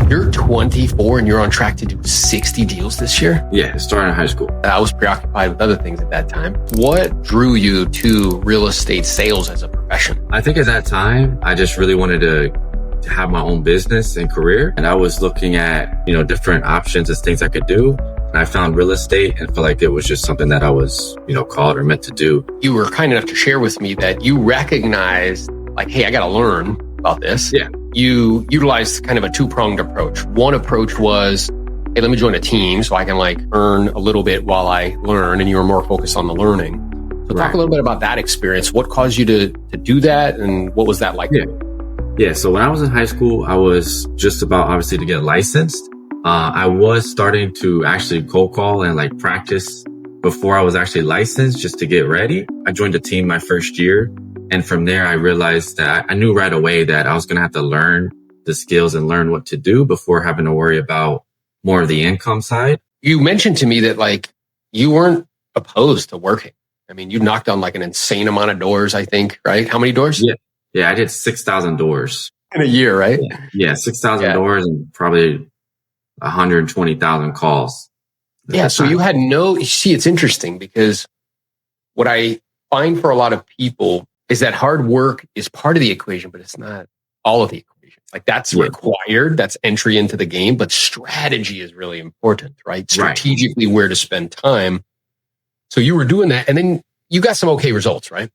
You're 24 and you're on track to do 60 deals this year? Yeah, starting in high school. I was preoccupied with other things at that time. What drew you to real estate sales as a profession? I think at that time, I just really wanted to have my own business and career. And I was looking at, different options as things I could do. And I found real estate and felt like it was just something that I was, called or meant to do. You were kind enough to share with me that you recognized like, hey, I got to learn about this. Yeah. You utilized kind of a two-pronged approach. One approach was, hey, let me join a team so I can earn a little bit while I learn. And you were more focused on the learning. So talk a little bit about that experience. What caused you to do that? And what was that like? Yeah. So when I was in high school, I was just about obviously to get licensed. I was starting to actually cold call and practice before I was actually licensed just to get ready. I joined a team my first year. And from there, I realized that I knew right away that I was going to have to learn the skills and learn what to do before having to worry about more of the income side. You mentioned to me that you weren't opposed to working. I mean, you knocked on an insane amount of doors, I think, right? How many doors? Yeah, I did 6,000 doors. In a year, right? Yeah, 6,000 doors and probably 120,000 calls. Yeah, so you had it's interesting because what I find for a lot of people is that hard work is part of the equation, but it's not all of the equation. That's required, that's entry into the game, but strategy is really important, right? Strategically where to spend time. So you were doing that and then you got some okay results, right?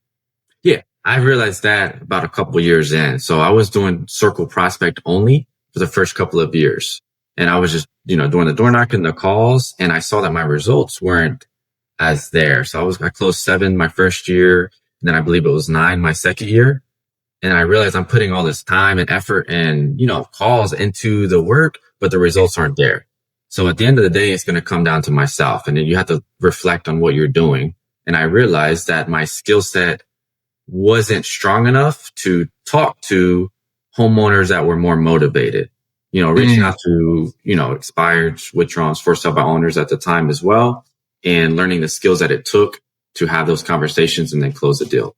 Yeah, I realized that about a couple of years in. So I was doing circle prospect only for the first couple of years. And I was just, doing the door knocking, the calls, and I saw that my results weren't as there. So I closed 7 my first year. And then I believe it was 9 my second year. And I realized I'm putting all this time and effort and, calls into the work, but the results aren't there. So at the end of the day, it's going to come down to myself. And then you have to reflect on what you're doing. And I realized that my skill set wasn't strong enough to talk to homeowners that were more motivated. Reaching out to, expired, withdrawals, for sale by owners at the time as well, and learning the skills that it took to have those conversations and then close the deal.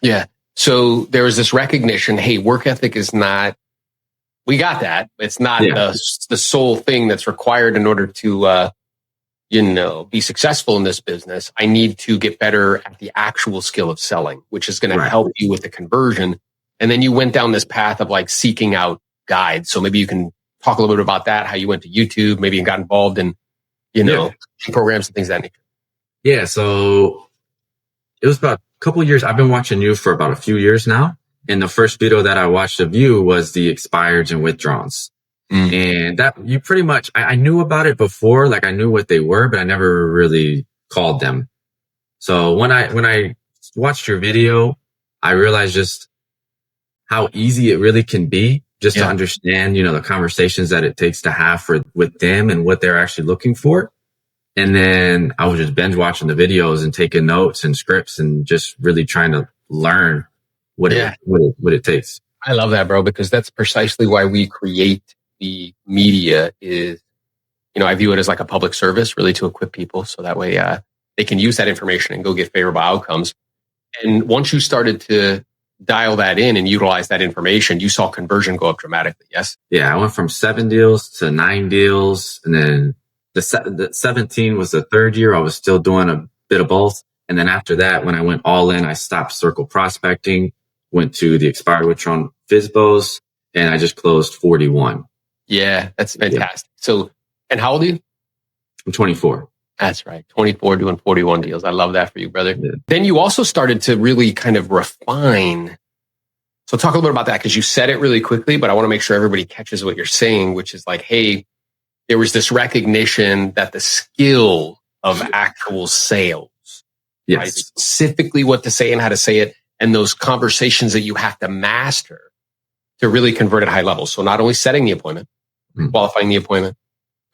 Yeah. So there was this recognition, hey, work ethic is not, we got that. It's not the sole thing that's required in order to, be successful in this business. I need to get better at the actual skill of selling, which is going to help you with the conversion. And then you went down this path of seeking out guides. So maybe you can talk a little bit about that, how you went to YouTube, maybe you got involved in, programs and things of that nature. Yeah. So it was about a couple of years. I've been watching you for about a few years now. And the first video that I watched of you was the expireds and withdrawals. And that you pretty much, I knew about it before, I knew what they were, but I never really called them. So when I watched your video, I realized just how easy it really can be just to understand, the conversations that it takes to have with them and what they're actually looking for. And then I was just binge watching the videos and taking notes and scripts and just really trying to learn what it takes. I love that, bro, because that's precisely why we create the media is, I view it as a public service really to equip people. So that way, they can use that information and go get favorable outcomes. And once you started to dial that in and utilize that information, you saw conversion go up dramatically. Yes. Yeah. I went from 7 deals to 9 deals. And then the 17 was the third year. I was still doing a bit of both. And then after that, when I went all in, I stopped circle prospecting, went to the expired withdrawn FSBOs, and I just closed 41. Yeah. That's fantastic. Yeah. So, and how old are you? I'm 24. That's right. 24 doing 41 deals. I love that for you, brother. Yeah. Then you also started to really kind of refine. So talk a little bit about that because you said it really quickly, but I want to make sure everybody catches what you're saying, which is hey, there was this recognition that the skill of actual sales, right? Specifically what to say and how to say it, and those conversations that you have to master to really convert at high levels. So not only setting the appointment, qualifying the appointment,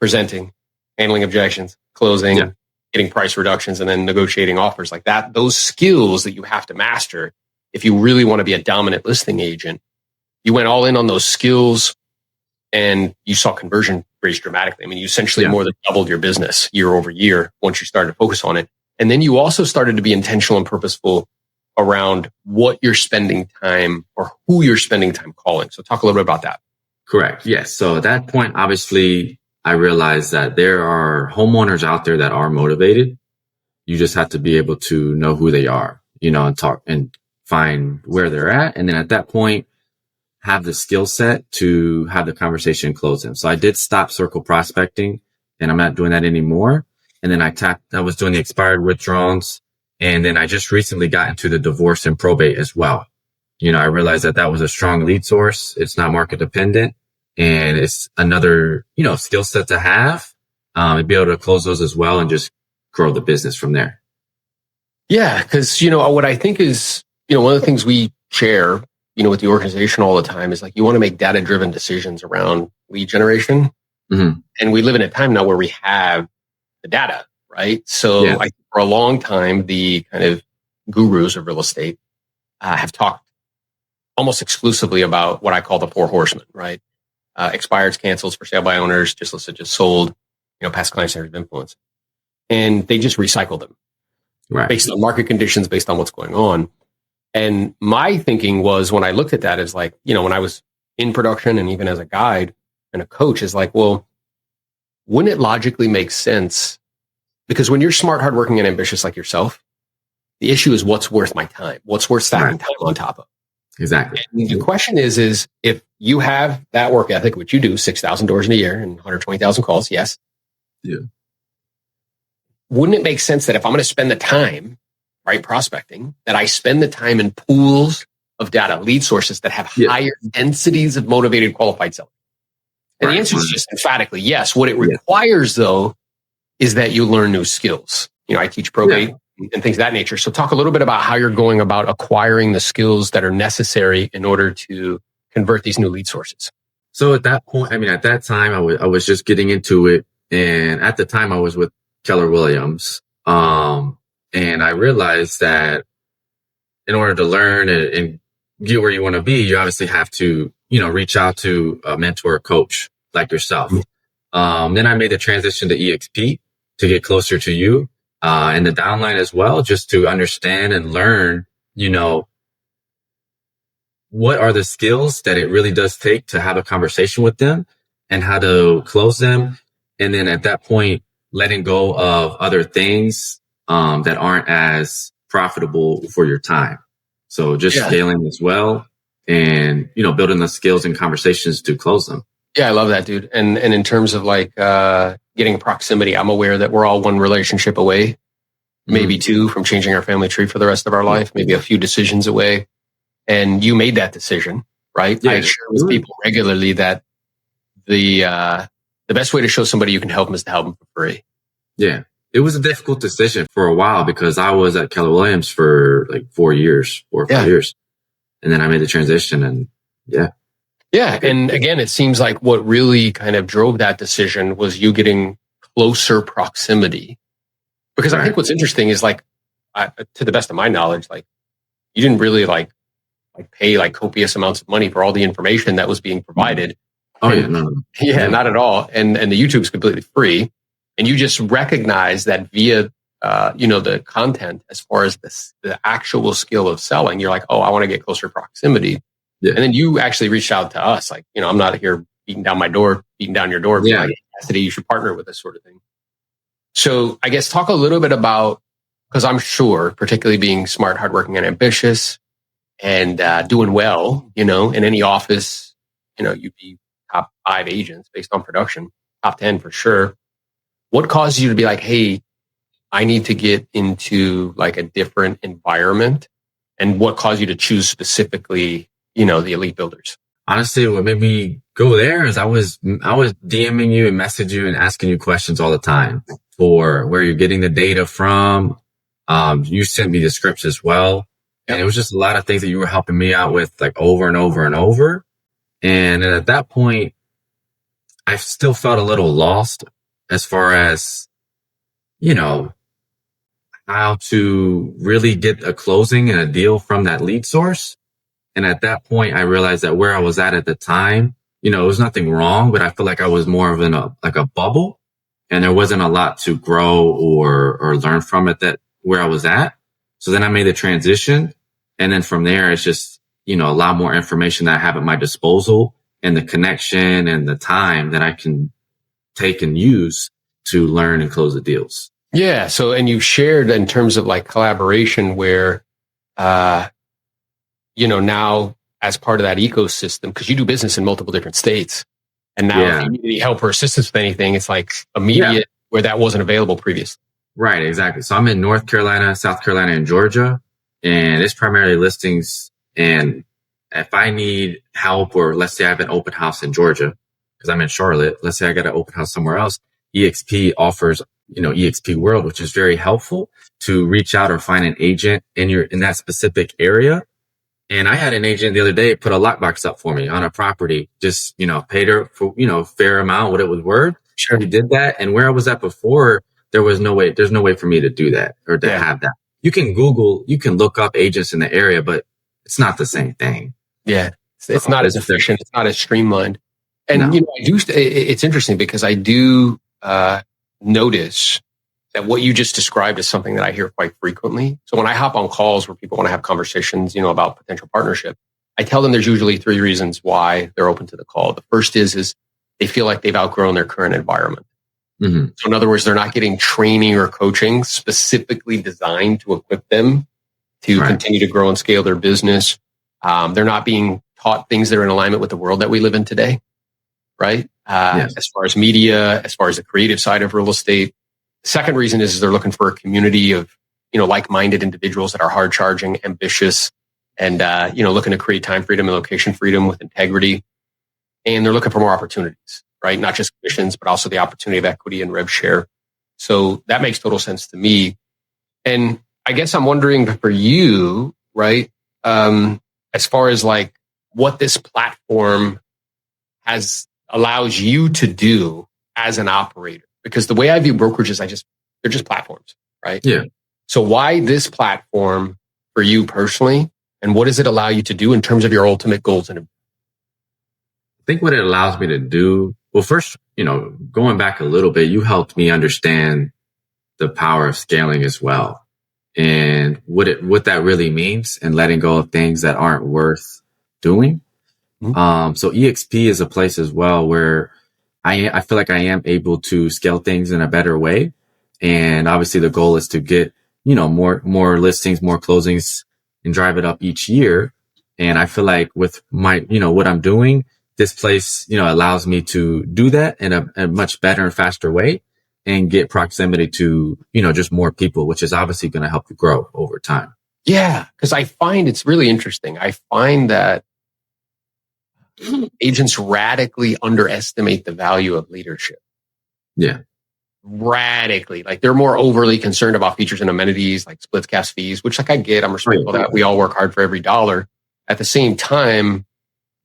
presenting, handling objections, closing, getting price reductions, and then negotiating offers like that. Those skills that you have to master if you really want to be a dominant listing agent. You went all in on those skills and you saw conversion raise dramatically. I mean, you essentially more than doubled your business year over year once you started to focus on it. And then you also started to be intentional and purposeful around what you're spending time or who you're spending time calling. So talk a little bit about that. Correct. Yes. So at that point, obviously, I realized that there are homeowners out there that are motivated. You just have to be able to know who they are, and talk and find where they're at. And then at that point, have the skill set to have the conversation and close them. So I did stop circle prospecting, and I'm not doing that anymore. And then I was doing the expired withdrawals. And then I just recently got into the divorce and probate as well. I realized that was a strong lead source. It's not market dependent, and it's another, skill set to have, and be able to close those as well and just grow the business from there. Yeah. Cause, what I think is, one of the things we share, with the organization all the time is like, you want to make data-driven decisions around lead generation. Mm-hmm. And we live in a time now where we have the data, right? So I think for a long time, the kind of gurus of real estate have talked almost exclusively about what I call the four horsemen, right? Expireds, cancels, for sale by owners, just listed, just sold, past client centers of influence. And they just recycle them based on market conditions, based on what's going on. And my thinking was, when I looked at that, is like, when I was in production and even as a guide and a coach, is like, well, wouldn't it logically make sense? Because when you're smart, hardworking, and ambitious like yourself, the issue is what's worth my time? What's worth stacking time on top of? Exactly. And the question is if you have that work ethic, which you do, 6,000 doors in a year and 120,000 calls, yes. Yeah. Wouldn't it make sense that if I'm going to spend the time, right, prospecting, that I spend the time in pools of data, lead sources that have higher densities of motivated, qualified sellers? And the answer is just emphatically yes. What it requires, though, is that you learn new skills. I teach probate and things of that nature. So talk a little bit about how you're going about acquiring the skills that are necessary in order to convert these new lead sources. So at that point, at that time, I was just getting into it. And at the time I was with Keller Williams. And I realized that in order to learn and get where you want to be, you obviously have to, reach out to a mentor or coach like yourself. Then I made the transition to EXP to get closer to you, and the downline as well, just to understand and learn, what are the skills that it really does take to have a conversation with them and how to close them. And then at that point, letting go of other things that aren't as profitable for your time. So just scaling as well and, building the skills and conversations to close them. Yeah, I love that, dude. And in terms of like getting proximity, I'm aware that we're all one relationship away, maybe two, from changing our family tree for the rest of our life, maybe a few decisions away. And you made that decision, right? Yeah, I share with people regularly that the best way to show somebody you can help them is to help them for free. Yeah. It was a difficult decision for a while because I was at Keller Williams for like 4 or 5 years. And then I made the transition and Yeah. And again, it seems like what really kind of drove that decision was you getting closer proximity. Because I think what's interesting is like, to the best of my knowledge, like you didn't really like pay like copious amounts of money for all the information that was being provided. Not at all. And the YouTube's completely free. And you just recognize that via, the content, as far as the actual skill of selling, you're like, oh, I want to get closer proximity. Yeah. And then you actually reached out to us. Like, I'm not here beating down your door. Yeah. Like, Cassidy, you should partner with this sort of thing. So I guess talk a little bit about, because I'm sure, particularly being smart, hardworking, and ambitious and doing well, in any office, you'd be top 5 agents based on production, top 10 for sure. What caused you to be like, hey, I need to get into like a different environment? And what caused you to choose specifically, the elite builders? Honestly, what made me go there is I was DMing you and messaging you and asking you questions all the time for where you're getting the data from. You sent me the scripts as well. And it was just a lot of things that you were helping me out with like over and over and over. And at that point, I still felt a little lost as far as, how to really get a closing and a deal from that lead source. And at that point, I realized that where I was at the time, it was nothing wrong, but I feel like I was more of in a bubble and there wasn't a lot to grow or learn from it where I was at. So then I made the transition. And then from there, it's just, a lot more information that I have at my disposal and the connection and the time that I can take and use to learn and close the deals. Yeah. So, and you've shared in terms of like collaboration where, now as part of that ecosystem, because you do business in multiple different states. And now if you need any help or assistance with anything, it's like immediate where that wasn't available previously. Right. Exactly. So I'm in North Carolina, South Carolina, and Georgia, and it's primarily listings. And if I need help, or let's say I have an open house in Georgia, because I'm in Charlotte, let's say I got an open house somewhere else, EXP offers, EXP World, which is very helpful to reach out or find an agent in that specific area. And I had an agent the other day put a lockbox up for me on a property, just, paid her for, fair amount, what it was worth. Sure. He did that. And where I was at before, there's no way for me to do that or to have that. You can look up agents in the area, but it's not the same thing. Yeah. It's not as efficient. It's not as streamlined. And, it's interesting because I do, notice that what you just described is something that I hear quite frequently. So when I hop on calls where people want to have conversations, about potential partnership, I tell them there's usually 3 reasons why they're open to the call. The first is they feel like they've outgrown their current environment. Mm-hmm. So in other words, they're not getting training or coaching specifically designed to equip them to continue to grow and scale their business. They're not being taught things that are in alignment with the world that we live in today, right? As far as media, as far as the creative side of real estate. The second reason is they're looking for a community of, like-minded individuals that are hard charging, ambitious, and, looking to create time freedom and location freedom with integrity. And they're looking for more opportunities, right? Not just commissions, but also the opportunity of equity and rev share. So that makes total sense to me. And I guess I'm wondering for you, right? As far as like what this platform allows you to do as an operator. Because the way I view brokerages, they're just platforms, right? Yeah. So why this platform for you personally? And what does it allow you to do in terms of your ultimate goals? And I think what it allows me to do, well, first, going back a little bit, you helped me understand the power of scaling as well. And what that really means, and letting go of things that aren't worth doing. Mm-hmm. So EXP is a place as well where I feel like I am able to scale things in a better way. And obviously the goal is to get, more listings, more closings, and drive it up each year. And I feel like with my, what I'm doing, this place, allows me to do that in a much better and faster way and get proximity to, just more people, which is obviously going to help you grow over time. Yeah. Cause I find it's really interesting. I find that agents radically underestimate the value of leadership. Yeah. Radically. Like they're more overly concerned about features and amenities like splits, caps, fees, which like I get, I'm respectful that we all work hard for every dollar. At the same time,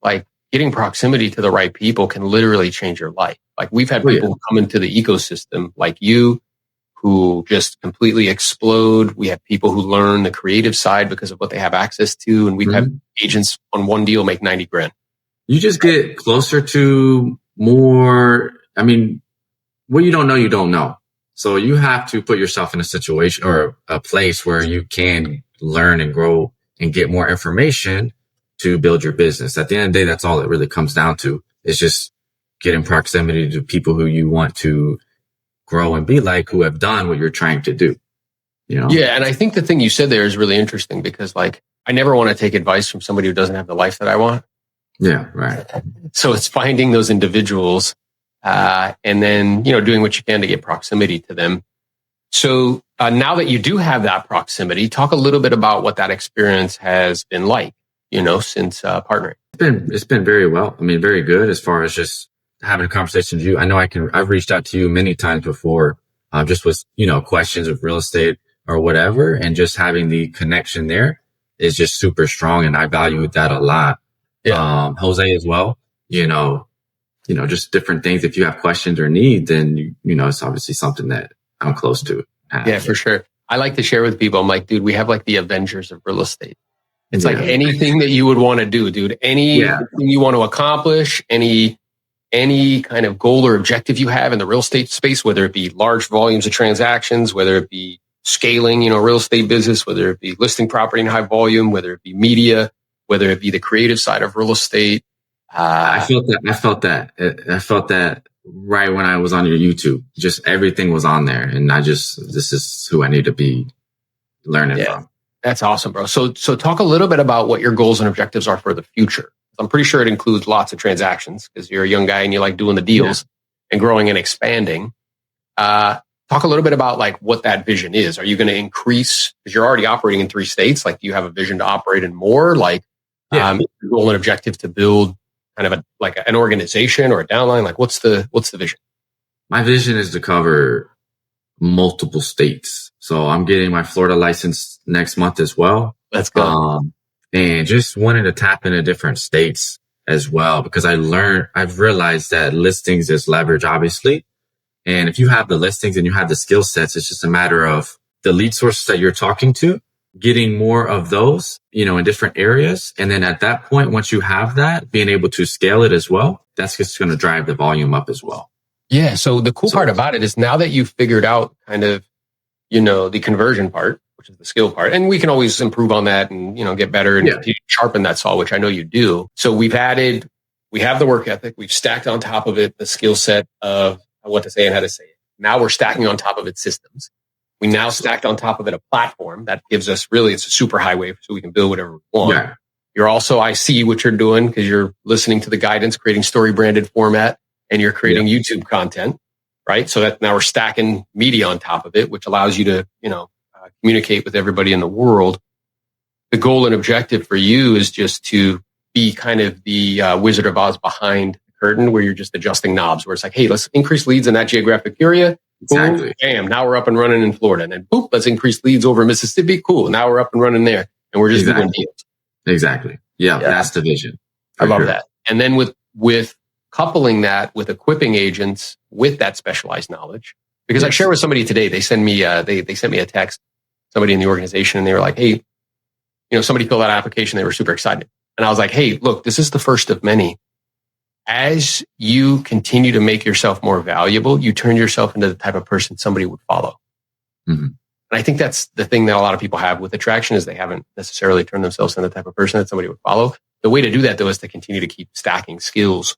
like getting proximity to the right people can literally change your life. Like we've had people who come into the ecosystem like you who just completely explode. We have people who learn the creative side because of what they have access to. And we've had agents on one deal make 90 grand. You just get closer to more. I mean, what you don't know, you don't know. So you have to put yourself in a situation or a place where you can learn and grow and get more information to build your business. At the end of the day, that's all it really comes down to. It's just getting proximity to people who you want to grow and be like, who have done what you're trying to do. Yeah. And I think the thing you said there is really interesting because like, I never want to take advice from somebody who doesn't have the life that I want. Yeah. Right. So it's finding those individuals, and then, doing what you can to get proximity to them. So, now that you do have that proximity, talk a little bit about what that experience has been like, since, partnering. It's been very well. I mean, very good as far as just having a conversation with you. I know I've reached out to you many times before, just with, questions of real estate or whatever. And just having the connection there is just super strong. And I value that a lot. Yeah. Jose as well, just different things. If you have questions or need, then, it's obviously something that I'm close to. Yeah, for sure. I like to share with people. I'm like, dude, we have like the Avengers of real estate. It's like anything that you would want to do, dude, anything you want to accomplish, any kind of goal or objective you have in the real estate space, whether it be large volumes of transactions, whether it be scaling, real estate business, whether it be listing property in high volume, whether it be media, whether it be the creative side of real estate, I felt that. I felt that right when I was on your YouTube. Just everything was on there, and this is who I need to be learning from. That's awesome, bro. So talk a little bit about what your goals and objectives are for the future. I'm pretty sure it includes lots of transactions because you're a young guy and you like doing the deals and growing and expanding. Talk a little bit about like what that vision is. Are you going to increase, because you're already operating in 3 states? Like, do you have a vision to operate in more? Like, your goal and objective to build kind of an organization or a downline? Like, what's the vision? My vision is to cover multiple states. So I'm getting my Florida license next month as well. Let's go. And just wanting to tap into different states as well, because I've realized that listings is leverage, obviously. And if you have the listings and you have the skill sets, it's just a matter of the lead sources that you're talking to, getting more of those, in different areas. And then at that point, once you have that, being able to scale it as well, that's just going to drive the volume up as well. Yeah. So the cool part about it is now that you've figured out kind of, the conversion part, which is the skill part, and we can always improve on that and, get better and continue to sharpen that saw, which I know you do. So we have the work ethic. We've stacked on top of it the skill set of what to say and how to say it. Now we're stacking on top of it systems. We now stacked on top of it a platform that gives us it's a super highway so we can build whatever we want. Yeah. You're also, I see what you're doing because you're listening to the guidance, creating story branded format, and you're creating YouTube content, right? So that now we're stacking media on top of it, which allows you to, communicate with everybody in the world. The goal and objective for you is just to be kind of the Wizard of Oz behind the curtain, where you're just adjusting knobs, where it's like, hey, let's increase leads in that geographic area. Exactly. Boom, bam, now we're up and running in Florida. And then boop, let's increase leads over Mississippi. Cool. Now we're up and running there. And we're just doing deals. Exactly. Yeah, that's the vision. I love that. And then with coupling that with equipping agents with that specialized knowledge, because I share with somebody today, they send me they sent me a text, somebody in the organization, and they were like, hey, somebody filled out an application. They were super excited. And I was like, hey, look, this is the first of many. As you continue to make yourself more valuable, you turn yourself into the type of person somebody would follow. Mm-hmm. And I think that's the thing that a lot of people have with attraction, is they haven't necessarily turned themselves into the type of person that somebody would follow. The way to do that, though, is to continue to keep stacking skills.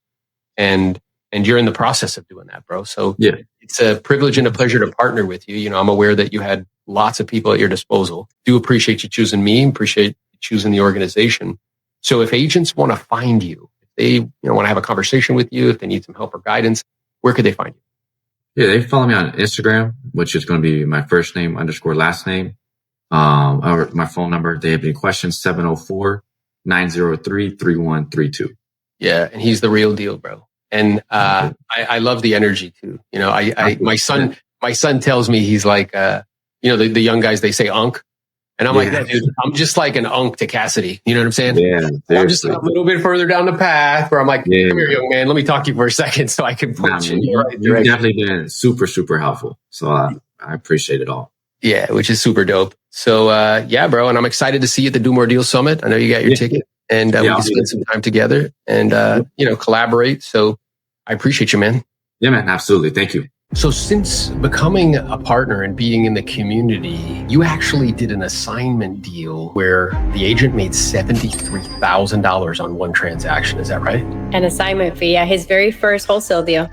And you're in the process of doing that, bro. So it's a privilege and a pleasure to partner with you. I'm aware that you had lots of people at your disposal. Do appreciate you choosing me, appreciate you choosing the organization. So if agents want to find you, if they want to have a conversation with you, if they need some help or guidance, where could they find you? Yeah, they follow me on Instagram, which is going to be my first name _ last name. Or my phone number. If they have any questions, 704-903-3132. Yeah, and he's the real deal, bro. And I love the energy too. My son tells me, he's like, the young guys, they say unk. And I'm like, dude, I'm just like an unk to Cassidy. You know what I'm saying? Yeah. I'm just a little bit further down the path where I'm like, come here, young man, let me talk to you for a second so I can point you in the right direction. You've definitely been super, super helpful. So I appreciate it all. Yeah, which is super dope. So, bro. And I'm excited to see you at the Do More Deals Summit. I know you got your ticket. And we can spend some time together and, collaborate. So I appreciate you, man. Yeah, man. Absolutely. Thank you. So since becoming a partner and being in the community, you actually did an assignment deal where the agent made $73,000 on one transaction. Is that right? An assignment fee. Yeah, his very first wholesale deal.